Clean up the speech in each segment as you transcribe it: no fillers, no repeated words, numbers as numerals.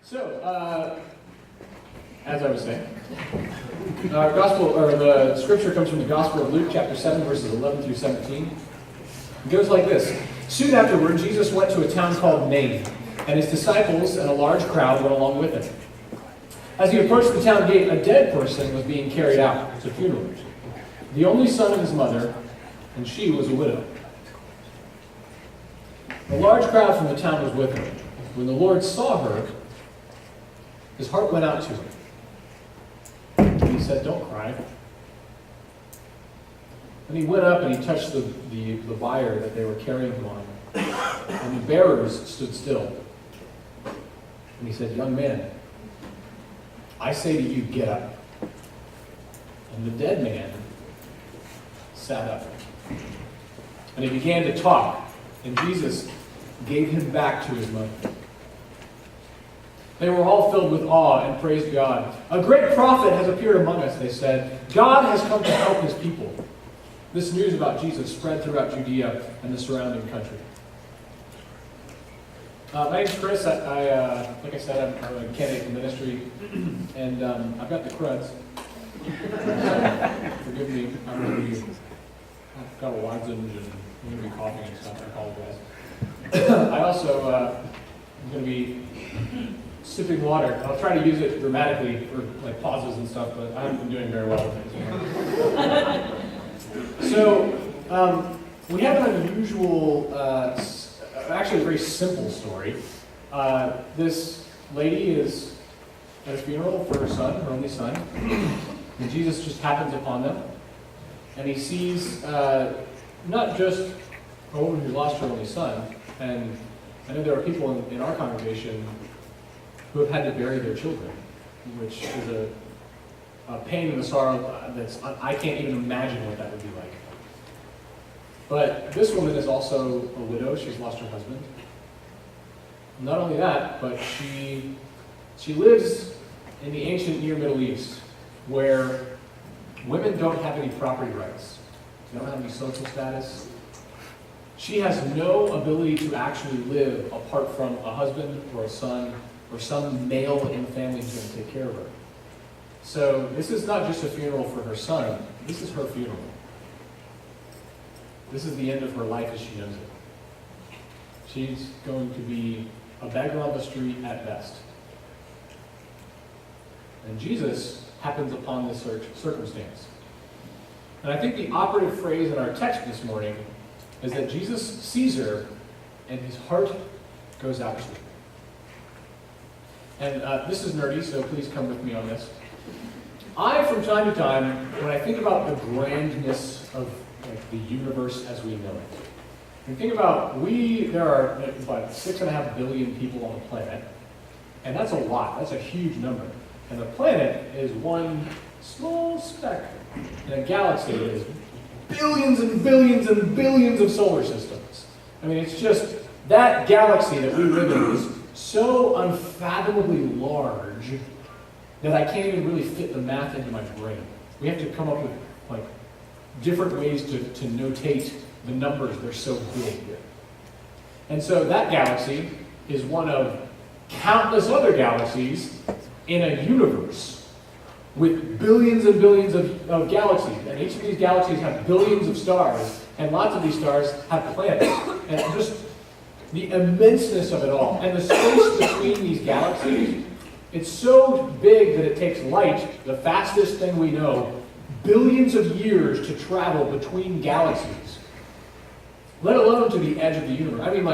So, as I was saying, our gospel, or the scripture comes from the Gospel of Luke, chapter 7, verses 11 through 17. It goes like this. Soon afterward, Jesus went to a town called Nain, and his disciples and a large crowd went along with him. As he approached the town gate, a dead person was being carried out. It's a funeral. The only son of his mother, and she was a widow. A large crowd from the town was with her. When the Lord saw her, his heart went out to her. And he said, "Don't cry." And he went up and he touched the bier that they were carrying him on. And the bearers stood still. And he said, "Young man, I say to you, get up." And the dead man sat up. And he began to talk. And Jesus gave him back to his mother. They were all filled with awe and praised God. "A great prophet has appeared among us," they said. "God has come to help his people." This news about Jesus spread throughout Judea and the surrounding country. My name's Chris. Like I said, I'm a candidate for ministry, and I've got the crud. Forgive me. I've got a Wadson's and I'm going to be coughing and stuff. I apologize. I also am going to be sipping water. I'll try to use it dramatically for like pauses and stuff, but I haven't been doing very well with it. So we have an unusual, actually a very simple story. This lady is at a funeral for her son, her only son, and Jesus just happens upon them, and he sees not just a woman who lost her only son, and I know there are people in our congregation who have had to bury their children, which is a pain and a sorrow that's I can't even imagine what that would be like. But this woman is also a widow. She's lost her husband. Not only that, but she lives in the ancient Near Middle East, where women don't have any property rights. They don't have any social status. She has no ability to actually live apart from a husband or a son or some male in the family who's going to take care of her. So this is not just a funeral for her son. This is her funeral. This is the end of her life as she knows it. She's going to be a beggar on the street at best. And Jesus happens upon this circumstance. And I think the operative phrase in our text this morning is that Jesus sees her and his heart goes out to her. And this is nerdy, so please come with me on this. From time to time, when I think about the grandness of the universe as we know it, and think about there are about 6.5 billion people on the planet, and that's a lot. That's a huge number. And the planet is one small speck in a galaxy that is billions and billions and billions of solar systems. I mean, it's just that galaxy that we live in is so unfathomably large that I can't even really fit the math into my brain. We have to come up with different ways to notate the numbers. They're so big. And so that galaxy is one of countless other galaxies in a universe with billions and billions of galaxies. And each of these galaxies have billions of stars, and lots of these stars have planets. And just the immenseness of it all. And the space between these galaxies, it's so big that it takes light, the fastest thing we know, billions of years to travel between galaxies, let alone to the edge of the universe. I mean,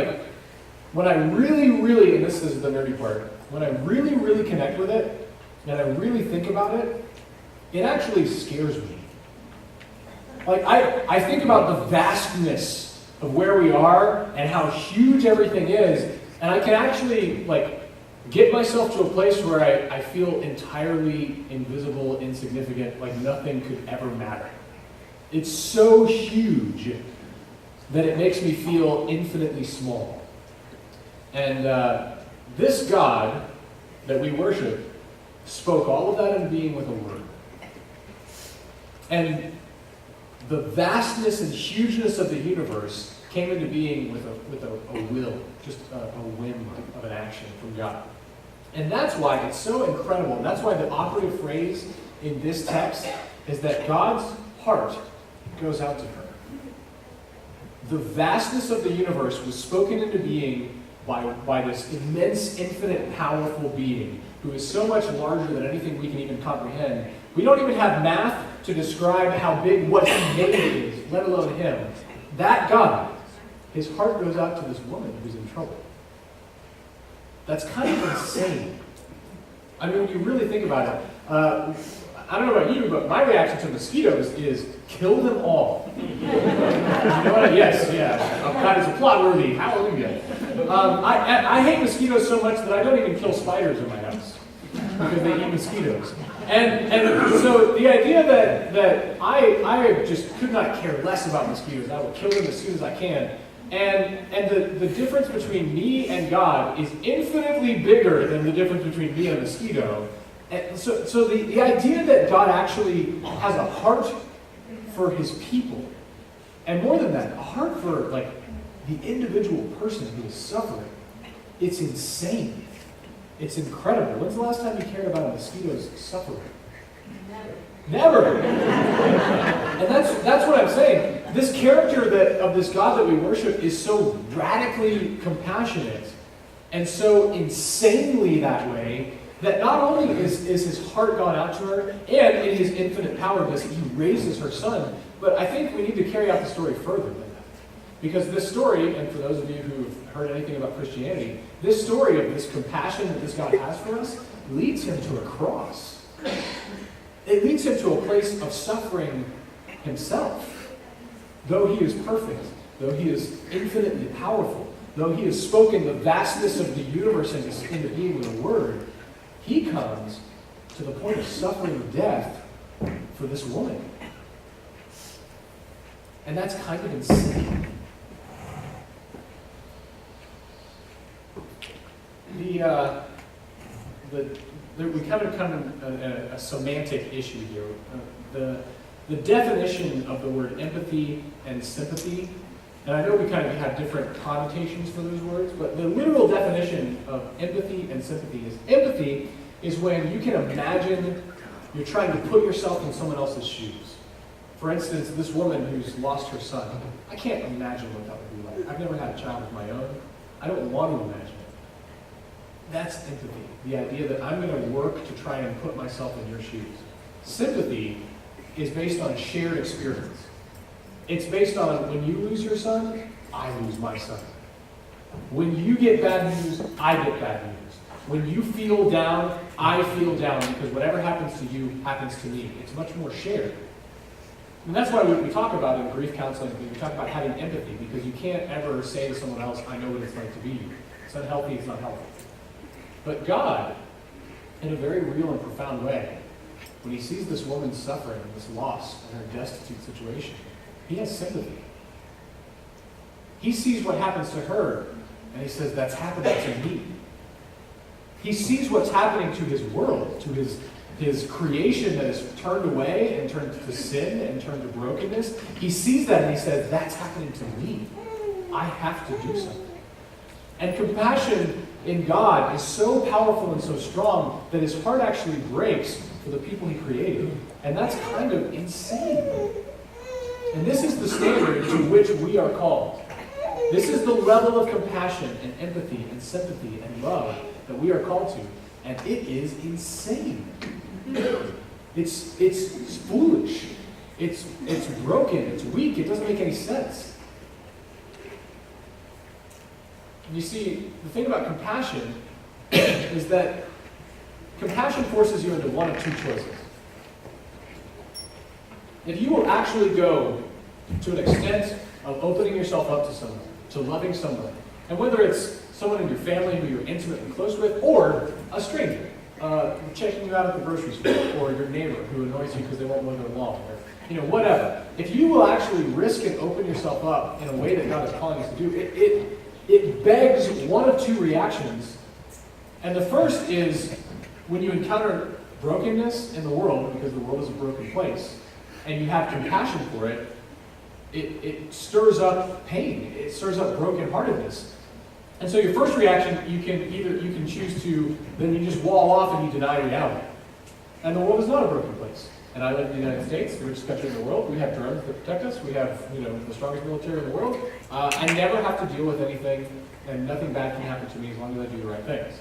when I really, and this is the nerdy part, when I really connect with it, and I really think about it, it actually scares me. I think about the vastness of where we are and how huge everything is, and I can actually, get myself to a place where I feel entirely invisible, insignificant, like nothing could ever matter. It's so huge that it makes me feel infinitely small. And this God that we worship spoke all of that into being with a word. And the vastness and hugeness of the universe came into being with a will, just a whim of an action from God. And that's why it's so incredible. And that's why the operative phrase in this text is that God's heart goes out to her. The vastness of the universe was spoken into being by this immense, infinite, powerful being who is so much larger than anything we can even comprehend. We don't even have math to describe how big what he made is, let alone him. That God, his heart goes out to this woman who's in trouble. That's kind of insane. I mean, when you really think about it, I don't know about you, but my reaction to mosquitoes is kill them all. You know what? Yes, yeah. That is applaud-worthy. Hallelujah. I hate mosquitoes so much that I don't even kill spiders in my house because they eat mosquitoes. And so the idea that I just could not care less about mosquitoes, I will kill them as soon as I can. And the difference between me and God is infinitely bigger than the difference between me and a mosquito. And so the idea that God actually has a heart for his people, and more than that, a heart for like the individual person who is suffering, it's insane. It's incredible. When's the last time you cared about a mosquito's suffering? Never. And that's what I'm saying. This character of this God that we worship is so radically compassionate and so insanely that way that not only is his heart gone out to her, and in his infinite power does he raises her son, but I think we need to carry out the story further than that. Because this story, and for those of you who've heard anything about Christianity, this story of this compassion that this God has for us leads him to a cross. It leads him to a place of suffering himself. Though he is perfect, though he is infinitely powerful, though he has spoken the vastness of the universe into being with a word, he comes to the point of suffering death for this woman. And that's kind of insane. We kind of come to a semantic issue here. The definition of the word empathy and sympathy, and I know we kind of have different connotations for those words, but the literal definition of empathy and sympathy is when you can imagine you're trying to put yourself in someone else's shoes. For instance, this woman who's lost her son. I can't imagine what that would be like. I've never had a child of my own. I don't want to imagine it. That's empathy. The idea that I'm going to work to try and put myself in your shoes. Sympathy is based on shared experience. It's based on when you lose your son, I lose my son. When you get bad news, I get bad news. When you feel down, I feel down because whatever happens to you happens to me. It's much more shared. And that's why we talk about in grief counseling, we talk about having empathy, because you can't ever say to someone else, I know what it's like to be you. It's unhealthy, it's not healthy. But God, in a very real and profound way, when he sees this woman suffering, this loss, and her destitute situation, he has sympathy. He sees what happens to her, and he says, that's happening to me. He sees what's happening to his world, to his creation that is turned away and turned to sin and turned to brokenness. He sees that and he says, that's happening to me. I have to do something. And compassion in God is so powerful and so strong that his heart actually breaks for the people he created. And that's kind of insane. And this is the standard to which we are called. This is the level of compassion and empathy and sympathy and love that we are called to. And it is insane. It's foolish. It's broken. It's weak. It doesn't make any sense. You see, the thing about compassion is that compassion forces you into one of two choices. If you will actually go to an extent of opening yourself up to someone, to loving someone, and whether it's someone in your family who you're intimately close with, or a stranger, checking you out at the grocery store, or your neighbor who annoys you because they won't mow their lawn, or whatever. If you will actually risk and open yourself up in a way that God is calling us to do, it begs one of two reactions. And the first is when you encounter brokenness in the world, because the world is a broken place, and you have compassion for it, it stirs up pain. It stirs up brokenheartedness. And so your first reaction, you can choose to, then you just wall off and you deny reality. And the world is not a broken place. And I live in the United States, the richest country in the world. We have drones that protect us. We have, the strongest military in the world. I never have to deal with anything, and nothing bad can happen to me as long as I do the right things.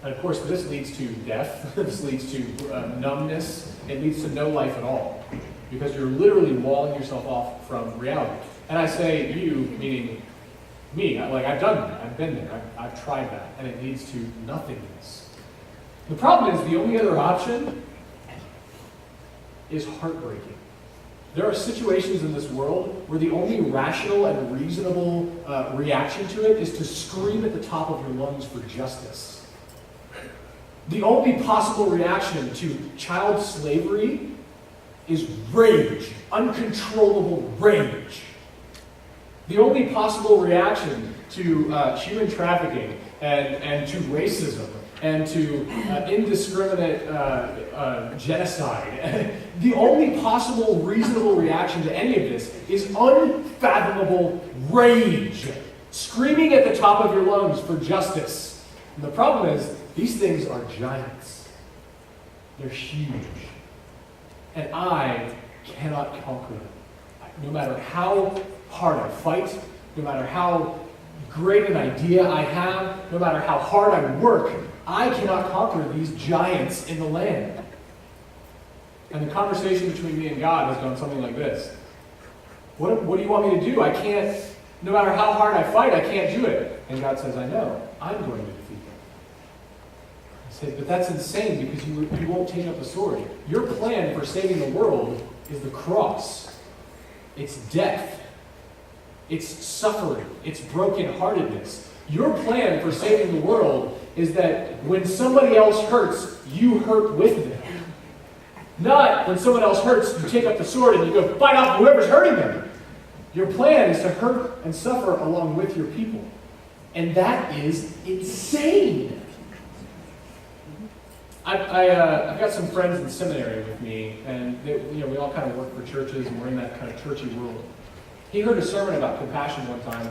And of course, this leads to death. This leads to numbness. It leads to no life at all, because you're literally walling yourself off from reality. And I say you, meaning me. I've done that. I've been there. I've tried that, and it leads to nothingness. The problem is the only other option is heartbreaking. There are situations in this world where the only rational and reasonable reaction to it is to scream at the top of your lungs for justice. The only possible reaction to child slavery is rage, uncontrollable rage. The only possible reaction to human trafficking and to racism and to indiscriminate genocide, the only possible reasonable reaction to any of this is unfathomable rage, screaming at the top of your lungs for justice. And the problem is, these things are giants. They're huge. And I cannot conquer them. No matter how hard I fight, no matter how great an idea I have, no matter how hard I work, I cannot conquer these giants in the land. And the conversation between me and God has gone something like this. What do you want me to do? I can't, no matter how hard I fight, I can't do it. And God says, I know, I'm going to defeat them. I say, but that's insane because you won't take up the sword. Your plan for saving the world is the cross. It's death. It's suffering. It's brokenheartedness. Your plan for saving the world is that when somebody else hurts, you hurt with them. Not when someone else hurts, you take up the sword and you go fight off whoever's hurting them. Your plan is to hurt and suffer along with your people. And that is insane. I've got some friends in seminary with me, and we all kind of work for churches, and we're in that kind of churchy world. He heard a sermon about compassion one time,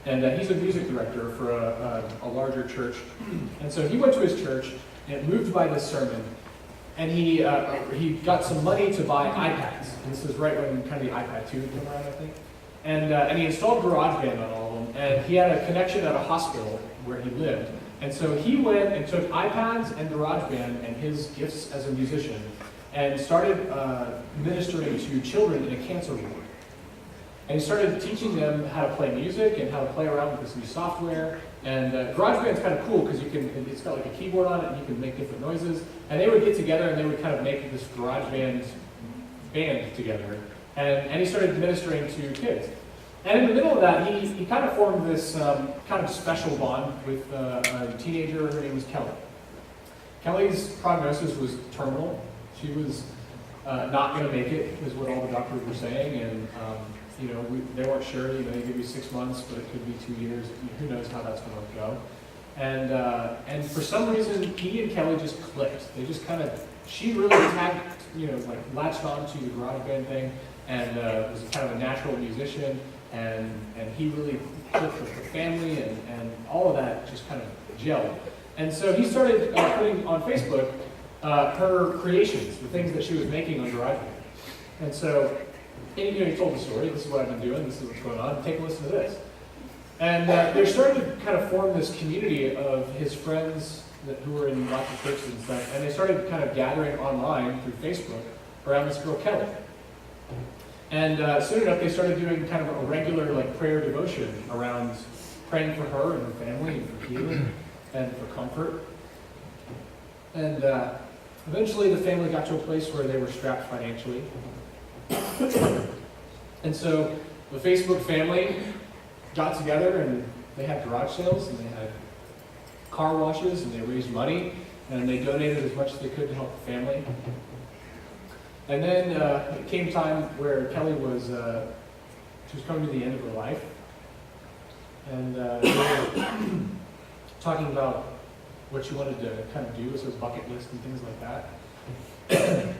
and he's a music director for a larger church. And so he went to his church, and moved by this sermon, and he got some money to buy iPads. And this is right when kind of the iPad 2 came around, I think. And he installed GarageBand on all of them, and he had a connection at a hospital where he lived. And so he went and took iPads and GarageBand and his gifts as a musician and started ministering to children in a cancer ward. And he started teaching them how to play music and how to play around with this new software. And GarageBand's kind of cool because it's got like a keyboard on it and you can make different noises. And they would get together and they would kind of make this GarageBand band together. And he started ministering to kids. And in the middle of that, he kind of formed this kind of special bond with a teenager. Her name was Kelly. Kelly's prognosis was terminal. She was not going to make it, is what all the doctors were saying. And they weren't sure. They give you 6 months, but it could be 2 years. Who knows how that's going to go? And for some reason, he and Kelly just clicked. They just kind of, she really latched on to the GarageBand thing, and was kind of a natural musician. And he really clicked with the family, and all of that just kind of gelled. And so he started putting on Facebook her creations, the things that she was making on GarageBand. And so he told the story. This is what I've been doing. This is what's going on. Take a listen to this. And they're starting to kind of form this community of his friends who were in lots of churches and stuff. And they started kind of gathering online through Facebook around this girl Kelly. And soon enough, they started doing kind of a regular prayer devotion around praying for her and her family and for healing and for comfort. And eventually, the family got to a place where they were strapped financially. And so the Facebook family got together and they had garage sales and they had car washes and they raised money and they donated as much as they could to help the family. And then it came time where Kelly was coming to the end of her life. And they were talking about what she wanted to kind of do as her bucket list and things like that.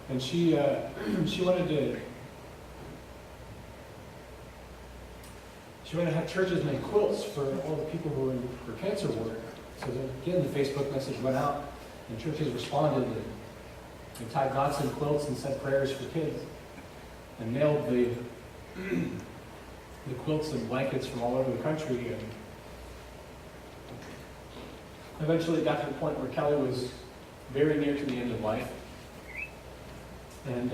And she wanted She wanted to have churches make quilts for all the people who were in her cancer ward. So then, again, the Facebook message went out, and churches responded, and they tied knots in quilts and said prayers for kids, and mailed the quilts and blankets from all over the country. And eventually it got to the point where Kelly was very near to the end of life. And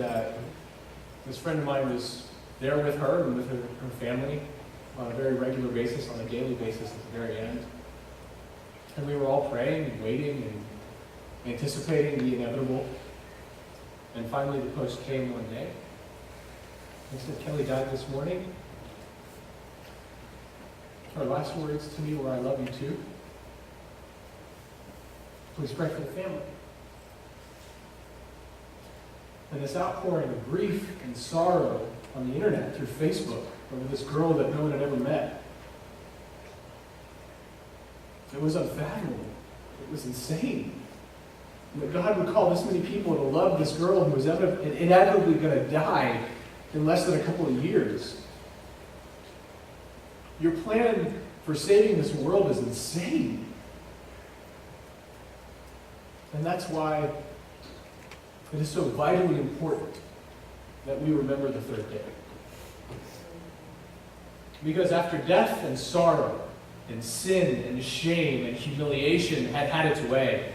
this friend of mine was there with her and with her family on a very regular basis, on a daily basis at the very end. And we were all praying and waiting and anticipating the inevitable. And finally the post came one day. It said, Kelly died this morning. Her last words to me were, I love you too. Please pray for the family. And this outpouring of grief and sorrow on the internet through Facebook over this girl that no one had ever met. It was unfathomable. It was insane. That God would call this many people to love this girl who was inevitably going to die in less than a couple of years. Your plan for saving this world is insane. And that's why it is so vitally important that we remember the third day. Because after death and sorrow and sin and shame and humiliation had its way,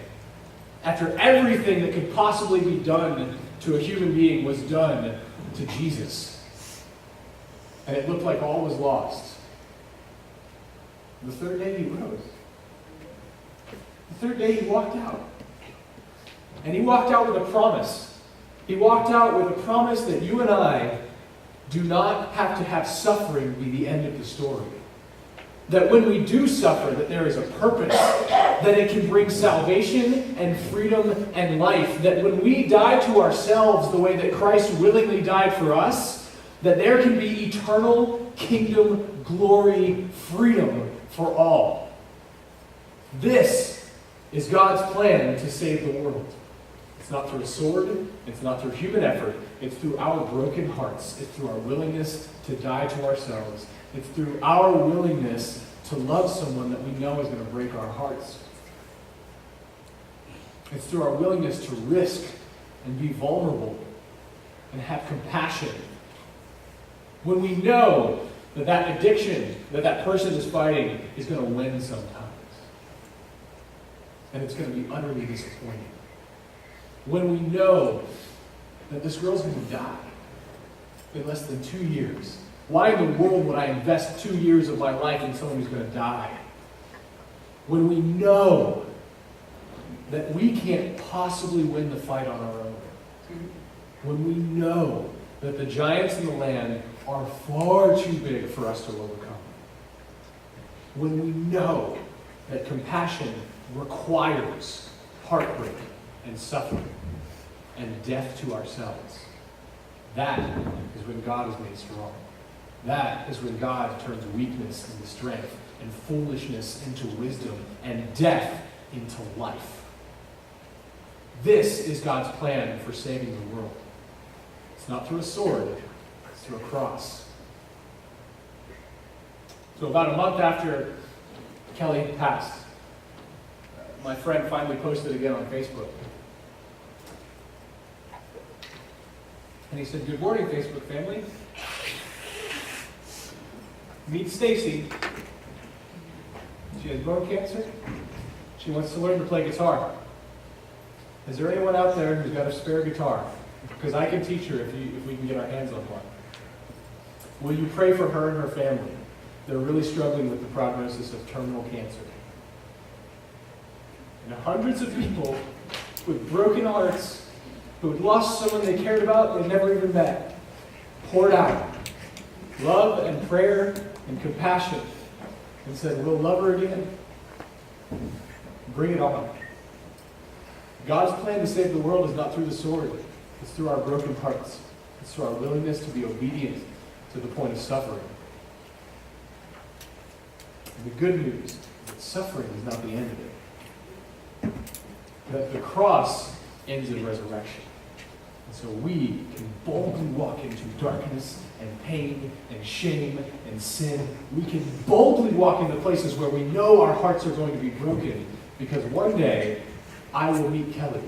after everything that could possibly be done to a human being was done to Jesus, and it looked like all was lost, the third day he rose. The third day he walked out. And he walked out with a promise. He walked out with a promise that you and I do not have to have suffering be the end of the story. That when we do suffer, that there is a purpose, that it can bring salvation and freedom and life. That when we die to ourselves the way that Christ willingly died for us, that there can be eternal kingdom, glory, freedom for all. This is God's plan to save the world. It's not through a sword. It's not through human effort. It's through our broken hearts. It's through our willingness to die to ourselves. It's through our willingness to love someone that we know is going to break our hearts. It's through our willingness to risk and be vulnerable and have compassion. When we know that that addiction that person is fighting is going to win sometimes. And it's going to be utterly disappointing. When we know that this girl's going to die in less than 2 years. Why in the world would I invest 2 years of my life in someone who's going to die? When we know that we can't possibly win the fight on our own. When we know that the giants in the land are far too big for us to overcome. When we know that compassion requires heartbreak and suffering and death to ourselves. That is when God is made strong. That is when God turns weakness into strength and foolishness into wisdom and death into life. This is God's plan for saving the world. It's not through a sword, it's through a cross. So about a month after Kelly passed, my friend finally posted again on Facebook. And he said, "Good morning, Facebook family. Meet Stacy. She has bone cancer. She wants to learn to play guitar. Is there anyone out there who's got a spare guitar? Because I can teach her if we can get our hands on one. Will you pray for her and her family? They're really struggling with the prognosis of terminal cancer." And hundreds of people with broken hearts who had lost someone they cared about they never even met poured out love and prayer and compassion and said, "We'll love her again. Bring it on." God's plan to save the world is not through the sword. It's through our broken hearts. It's through our willingness to be obedient to the point of suffering. And the good news is that suffering is not the end of it. That the cross ends in resurrection. So we can boldly walk into darkness and pain and shame and sin. We can boldly walk into places where we know our hearts are going to be broken, because one day I will meet Kelly.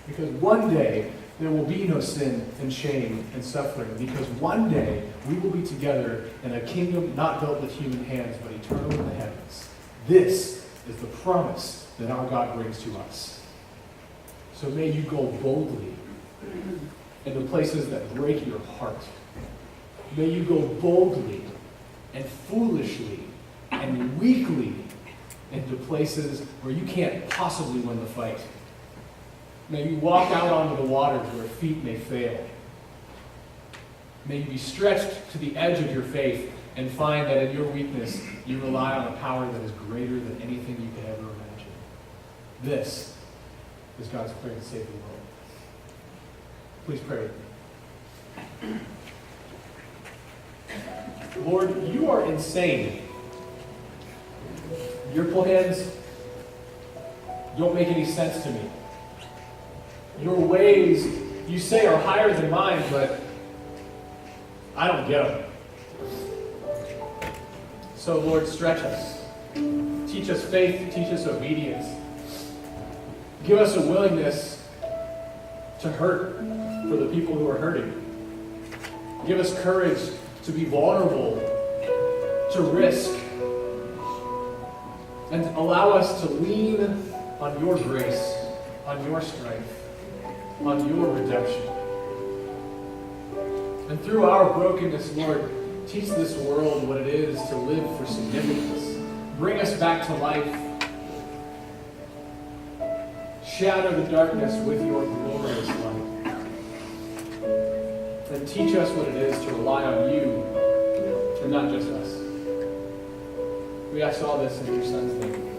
Because one day there will be no sin and shame and suffering, because one day we will be together in a kingdom not built with human hands, but eternal in the heavens. This is the promise that our God brings to us. So may you go boldly into places that break your heart. May you go boldly and foolishly and weakly into places where you can't possibly win the fight. May you walk out onto the waters where feet may fail. May you be stretched to the edge of your faith and find that in your weakness you rely on a power that is greater than anything you could ever imagine. This is God's plan to save the world. Please pray with me. Lord, you are insane. Your plans don't make any sense to me. Your ways, you say, are higher than mine, but I don't get them. So, Lord, stretch us. Teach us faith, teach us obedience. Give us a willingness to hurt for the people who are hurting. Give us courage to be vulnerable, to risk, and allow us to lean on your grace, on your strength, on your redemption. And through our brokenness, Lord, teach this world what it is to live for significance. Bring us back to life. Shatter the darkness with your glorious light. And teach us what it is to rely on you and not just us. We ask all this in your Son's name.